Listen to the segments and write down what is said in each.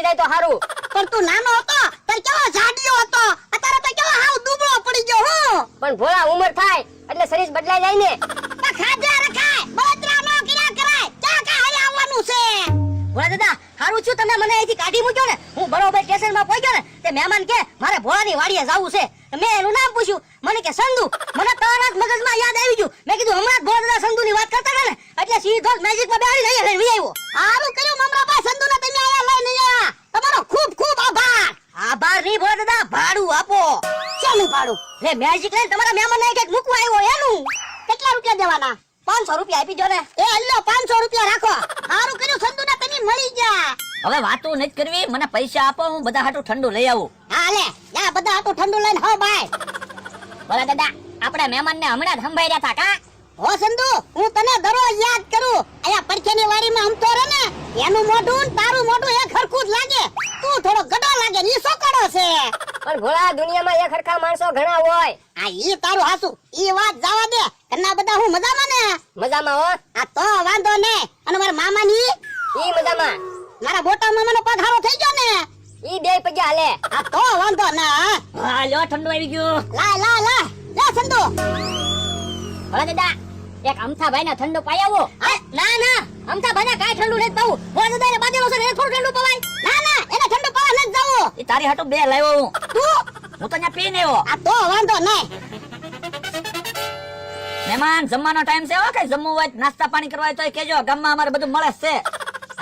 બની જાય તો સારું. પણ તું નાનો હતો ત્યારે કેવો જાડિયો હતો, અત્યારે તો કેવો હાવ દુબળો પડી ગયો હું. પણ ભોળા ઉંમર થાય એટલે શરીર બદલાઈ જાય ને. પણ ખાધા રખાય બળતરા નો કર્યા કરાય, ચા કા હારે આવવાનું છે. ભોળા દાદા હારું છું તમે મને અહીંથી કાઢી મૂક્યો ને. હું બરોબર સ્ટેશનમાં પહોંચ્યો ને તે મહેમાન કે મારે ભોળાની વાડીએ જાવું છે. મેં એનું નામ પૂછ્યું, મને કે સંધુ. મને તરત મગજમાં યાદ આવી ગયું. મેં કીધું હમણાં જ ભોળા દાદા સંધુની વાત કરતા હતા ને એટલે સીધો જ મેજિકમાં બેહાડી લઈ લઈને આવ્યો. હારું કર્યું મમરાબા, સંધુને તમે આયા લઈને આયા. તમારો ખૂબ ખૂબ આભાર. આભાર નહીં ભોળા દાદા, ભાડું આપો. શેનું ભાડું? લે મેજિક લઈને તમારા મહેમાનને કંઈક મૂકવા આવ્યો એનું. કેટલા રૂપિયા દેવાના? 500 રૂપિયા આપી દો ને. એ અલ્લો 500 રૂપિયા રાખો. હારું કર્યું સંધુને તમે મળી ગયા. હવે વાતો નથી કરવી, મને પૈસા આપો, હું બધા હાટું ઠંડુ લઈ આવું. હા લે જા બધા આટલું ઠંડુ લઈને હો બાય. ભોળા દાદા આપણા મહેમાનને હમણાં જ સંભાળ્યા હતા કા? હો સંધુ, હું તને દરરોજ યાદ કરું. આયા પડખેની વાડીમાં આમ તો રે ને એનું મોઢું ને તારું મોઢું એક હરખું જ લાગે. તું થોડો ગડો લાગે ને ઈ સોકડો છે. પણ ભોળા દુનિયામાં એક હરખા માણસો ઘણા હોય. આ ઈ તારું હાસુ, ઈ વાત જવા દે. ઘરના બધા હું મજામાં ને? મજામાં હો. આ તો વાંધો ને. અને મારા મામાની ઈ મજામાં. મારા મોટા મામાનો પગ હારો થઈ ગયો ને? ઈ બે પગ્યા હાલે. આ તો વાંધો ના. હા લ્યો ઠંડુ આવી ગયું. લા સંધુ. ભોળા દાદા એક અમથાભાઈ ને ઠંડુ પાઈ આવો. ના ના અમથાભાઈ ને કાઈ ઠંડુ નથી પાવું. ભોળા દાદા ને બાજેલો છે ને થોડું ઠંડુ પવાય. ના એને ઠંડુ પવા નથી જાવું. ઈ તારી હાટુ બે લાવ્યો હું. હું તો ત્યાં પીને આવ્યો. આ તો વાંધો નહીં. મહેમાન જમવાનો ટાઈમ છે. હો કઈ જમવું હોય નાસ્તા પાણી કરવા હોય તો કેજો, ગામમાં અમારે બધું મળે છે.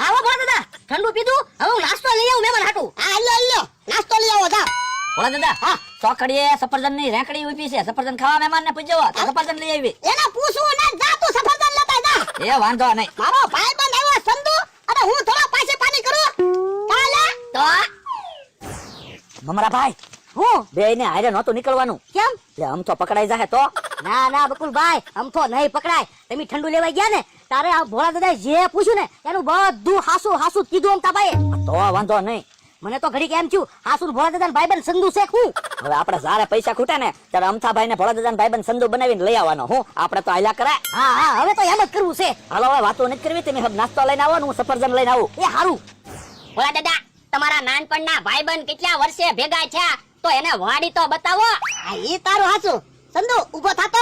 આવો ભોળા દાદા ઠંડુ પીધું, હવે હું નાસ્તો લઈ આવું મહેમાન હાટુ. હા લ્યો નાસ્તો લઈ આવો જા. ભોળા દાદા હા ચોકડીએ સફરજન ની રેંકડી ઉભી છે. સફરજન ખાવા મહેમાન ને પૂછજો તો સફરજન લઈ આવી. એને પૂછવું ના, જા તું સફરજન લેતા જા. એ વાંધો નહીં. મારો ભાઈબંધ આવ્યો સંધુ, અને હું થોડા પાસે પાણી કરું. કાલે તો મમરા ભાઈ હું બે ને હારે નહોતું નીકળવાનું. કેમ? એટલે આમ તો પકડાઈ જાય તો. ના બકુલભાઈ આમ તો નહીં પકડાય. તમે ઠંડુ લેવા ગયા ને તારે આ ભોળા દાદા જે પૂછ્યું ને એનું બધું હાસુ કીધું અમતા ભાઈ. તો વાંધો નહીં. મને તો ઘડીક એમ થયું હાસુ ભોળા દાદા ભાઈબંધ સંધુ છે હું. હવે આપણે સારા પૈસા ખૂટે ને ત્યારે અમથાભાઈ ને ભોળા દાદા ભાઈબંધ સંધુ બનાવીને લઈ આવવાનો. હું આપણે તો આયલા કરાય. હા હવે તો એમ જ કરવું છે. હાલો હવે વાતો નથી કરવી. તમે નાસ્તો લઈને આવો ને હું સફરજન લઈને આવું. એ હારું. ભોળા દાદા તમારા નાનપણના ભાઈબંધ કેટલા વર્ષે ભેગા થયા તો એને વાડી તો બતાવો. આ ઈ તારું હાસુ. સંધુ ઊભો થાતો.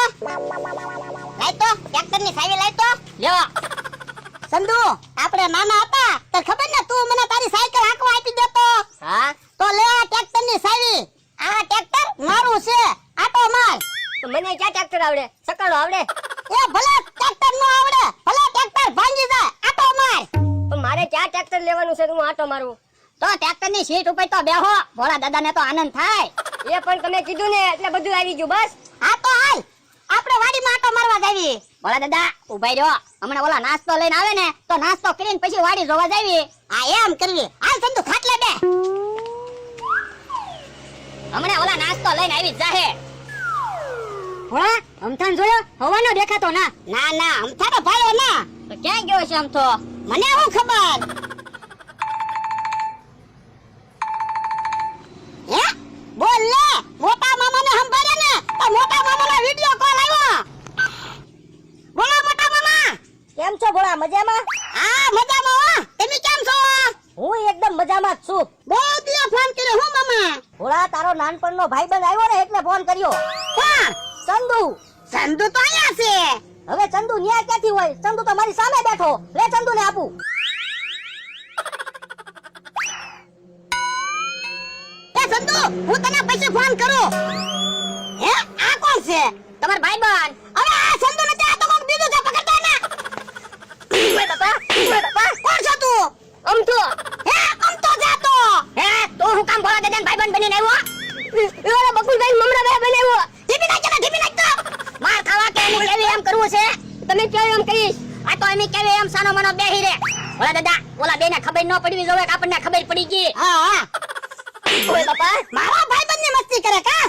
લાય તો ટ્રેક્ટર ની સાવી લાય તો. લ્યો સંધુ આપણે નાના હતા તને ખબર ને તું મને તારી સાયકલ હાંકવા આપી દેતો. હા તો લે આ ટ્રેક્ટર ની સાવી. આ ટ્રેક્ટર મારું છે, આટો માર. તો મને ક્યાં ટ્રેક્ટર આવડે? સકાળો આવડે. એ ભલે ટ્રેક્ટર નો આવડે, ભલે ટ્રેક્ટર ભાંગી જાય, આટો માર. પણ મારે ક્યાં ટ્રેક્ટર લેવાનું છે? હું આટો મારું. તો ટ્રેક્ટર ની સીટ ઉપર તો બેહો, ભોળા દાદા ને તો આનંદ થાય. એ પણ તમે કીધું ને એટલે બધું આવી ગયું. બસ હા તો હાલ આપણે વાડીમાં આટો મારવા જાવી. ભોળા દાદા ઉભા રહ્યો. હમણાં ઓલા નાસ્તો લઈને આવે ને તો નાસ્તો કરીને પછી વાડી જોવા જાવી. આ એમ કરવી. હાલ સંધુ ખાટલે બે. હમણાં ઓલા નાસ્તો લઈને આવી જ જાહે. ભોળા અમથાન જોયો હવાનો દેખાતો ના. ના અમથાનો ભાયો ના. તો ક્યાં ગયો છે આમ તો? મને શું ખબર? હે બોલ લે. મોટા મામાને સંભાળે ને તો મોટા મામાનો વિડિયો કોલ આવ્યો. બોલો મોટા મામા. કેમ છો ભોળા? મજામાં? હા મજામાં હો. તમે કેમ છો? હું એકદમ મજામાં જ છું. બહુ દિવસ ફોન કર્યો હું મામા. ભોળા તારો નાનપણનો ભાઈબંધ આવ્યો ને એટલે ફોન કર્યો. કોણ? ચંદુ. સંધુ તો અહીંયા છે. હવે ચંદુ ન્યા ક્યાંથી હોય? ચંદુ તો મારી સામે બેઠો. લે ચંદુ ને આપું. એ સંધુ હું તને પછી ફોન કરું. હે આ કોણ છે? તમાર ભાઈબંધ. હવે આ સંધુ નથી, આ તો કોક બીજું છે. પકડતા ને. ઓય બાપા કોણ છે તું? આમ તો હે આમ તો જાતો. હે તો હું કામ ભોળા દાદા ભાઈબંધ બનીને આવ્યો? એવા બકુલભાઈ મમરા ભાઈ બનાવ્યો. ટીપી નાખ તો. માર ખાવા કે એને કેવી એમ કરવું છે? તમે કેવી એમ કરીશ? આ તો અમે કેવી એમ સાનો મનો બેહી રે. ભોળા દાદા ઓલા બેને ખબર ન પડવી જોઈએ કે આપણને ખબર પડી ગઈ. હા ઓય બાપા મારા ભાઈબંધની મસ્તી કરે કા?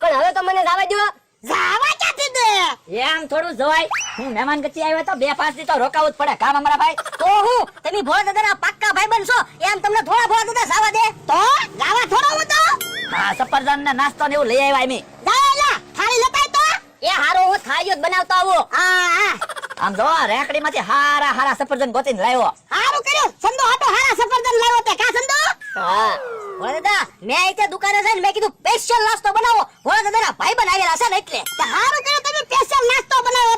પણ હવે તો મને જવા દો. જાવા ક્યાંથી દે? એમ થોડું જવાય. હું મહેમાન ગતિ આવ્યો તો 2-5 દી તો રોકાવું જ પડે. કામ અમારા ભાઈ તો હું તમે ભોળા દાદાના પાક્કા ભાઈબંધ છો એમ તમને થોડા ભોળા દાદા સાવા દે. તો જાવા થોડો હું તો. હા સફરજન ને નાસ્તો ને એવું લઈ આવ્યા એમી. જા લા થાળી લેતાય તો. એ હારો હું થાળીઓ જ બનાવતો આવો. હા આમ જો રેકડીમાંથી હારા સફરજન ગોતીને લાવ્યો. હારું કર્યું. સંધુ હાટો હારા સફરજન લાવ્યો તે કા સંધુ? હા ભોળા દાદા મેં અહીંયા દુકાને જઈને મેં કીધું સ્પેશિયલ નાસ્તો બનાવો ભોળા દાદાના ભાઈ બનાવેલા છે ને એટલે હારું કર્યું તમે સ્પેશિયલ નાસ્તો બનાવ્યો.